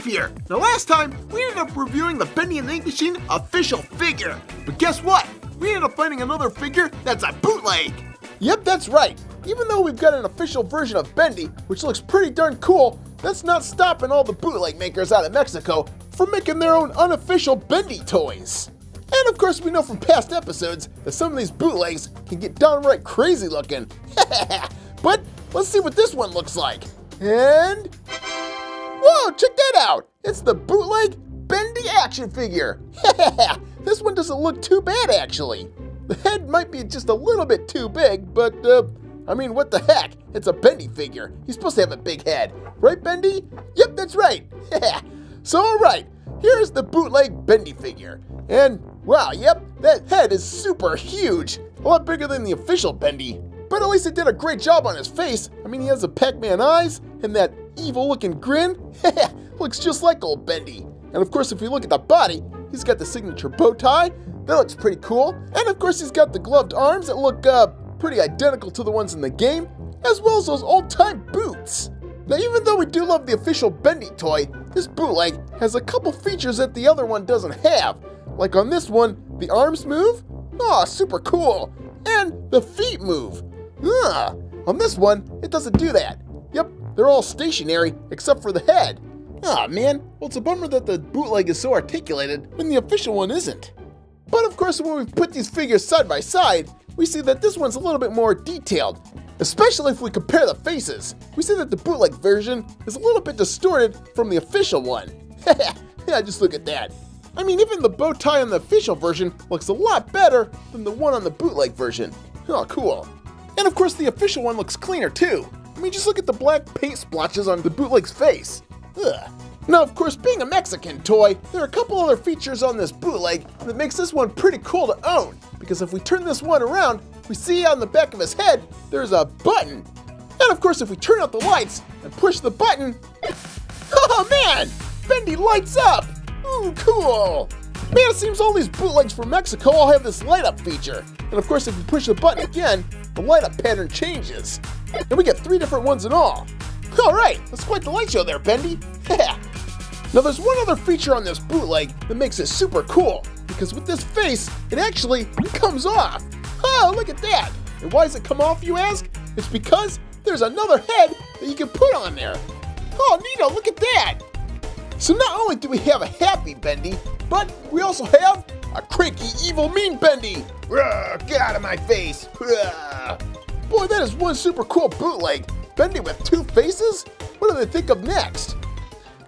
here. Now last time, we ended up reviewing the Bendy and the Ink Machine official figure. But guess what? We ended up finding another figure that's a bootleg. Yep, that's right. Even though we've got an official version of Bendy, which looks pretty darn cool, that's not stopping all the bootleg makers out of Mexico from making their own unofficial Bendy toys. And of course we know from past episodes that some of these bootlegs can get downright crazy looking. But let's see what this one looks like. And whoa, check that out! It's the bootleg Bendy action figure. This one doesn't look too bad actually. The head might be just a little bit too big, but I mean, what the heck? It's a Bendy figure. He's supposed to have a big head. Right, Bendy? Yep, that's right. So, alright, here's the bootleg Bendy figure. And, wow, yep, that head is super huge. A lot bigger than the official Bendy. But at least they did a great job on his face. I mean, he has the Pac-Man eyes and that evil-looking grin. Looks just like old Bendy. And of course, if you look at the body, he's got the signature bow tie. That looks pretty cool. And of course, he's got the gloved arms that look pretty identical to the ones in the game, as well as those old-time boots. Now, even though we do love the official Bendy toy, this bootleg has a couple features that the other one doesn't have. Like on this one, the arms move. Oh, super cool. And the feet move. On this one, it doesn't do that. Yep, they're all stationary except for the head. Aw, man. Well, it's a bummer that the bootleg is so articulated when the official one isn't. But of course, when we put these figures side by side, we see that this one's a little bit more detailed, especially if we compare the faces. We see that the bootleg version is a little bit distorted from the official one. Yeah, just look at that. I mean, even the bow tie on the official version looks a lot better than the one on the bootleg version. Oh, cool. And of course, the official one looks cleaner too. I mean, just look at the black paint splotches on the bootleg's face. Ugh. Now, of course, being a Mexican toy, there are a couple other features on this bootleg that makes this one pretty cool to own. Because if we turn this one around, we see on the back of his head, there's a button. And of course, if we turn out the lights and push the button, oh man, Bendy lights up. Ooh, cool. Man, it seems all these bootlegs from Mexico all have this light up feature. And of course, if you push the button again, the light up pattern changes. And we get 3 different ones in all. All right, that's quite the light show there, Bendy. Now there's one other feature on this bootleg that makes it super cool, because with this face, it actually comes off. Oh, look at that. And why does it come off, you ask? It's because there's another head that you can put on there. Oh, Nino, look at that. So not only do we have a happy Bendy, but we also have a cranky, evil, mean Bendy. Get out of my face. Boy, that is one super cool bootleg. Bendy with 2 faces? What do they think of next?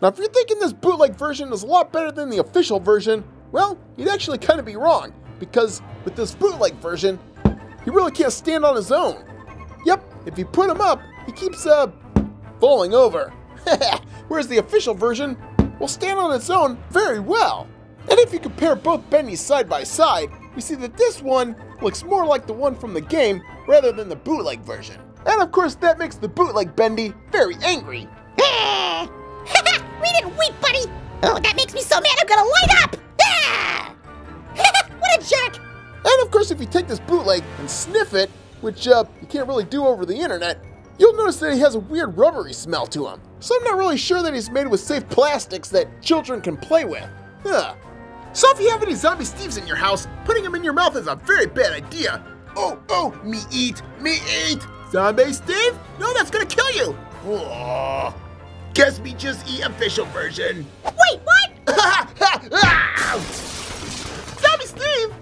Now, if you're thinking this bootleg version is a lot better than the official version, well, you'd actually kind of be wrong, because with this bootleg version, he really can't stand on his own. Yep, if you put him up, he keeps, falling over. Whereas the official version will stand on its own very well. And if you compare both Bendys side by side, we see that this one looks more like the one from the game rather than the bootleg version. And of course, that makes the bootleg Bendy very angry. Read it, weep, buddy! Oh, that makes me so mad I'm gonna light up! What a jerk! And of course, if you take this bootleg and sniff it, which you can't really do over the internet, you'll notice that he has a weird rubbery smell to him. So I'm not really sure that he's made with safe plastics that children can play with. So if you have any zombie Steves in your house, putting them in your mouth is a very bad idea. Oh, me eat! Zombie Steve? No, that's gonna kill you! Oh. Guess we just eat official version. Wait, what? Zombie Steve!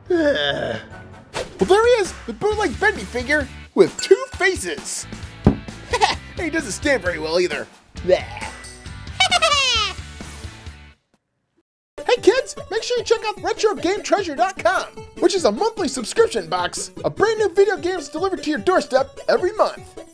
Well, there he is, the bootleg Bendy figure with 2 faces. He doesn't stand very well either. Hey kids, make sure you check out RetroGameTreasure.com, which is a monthly subscription box of brand new video games delivered to your doorstep every month.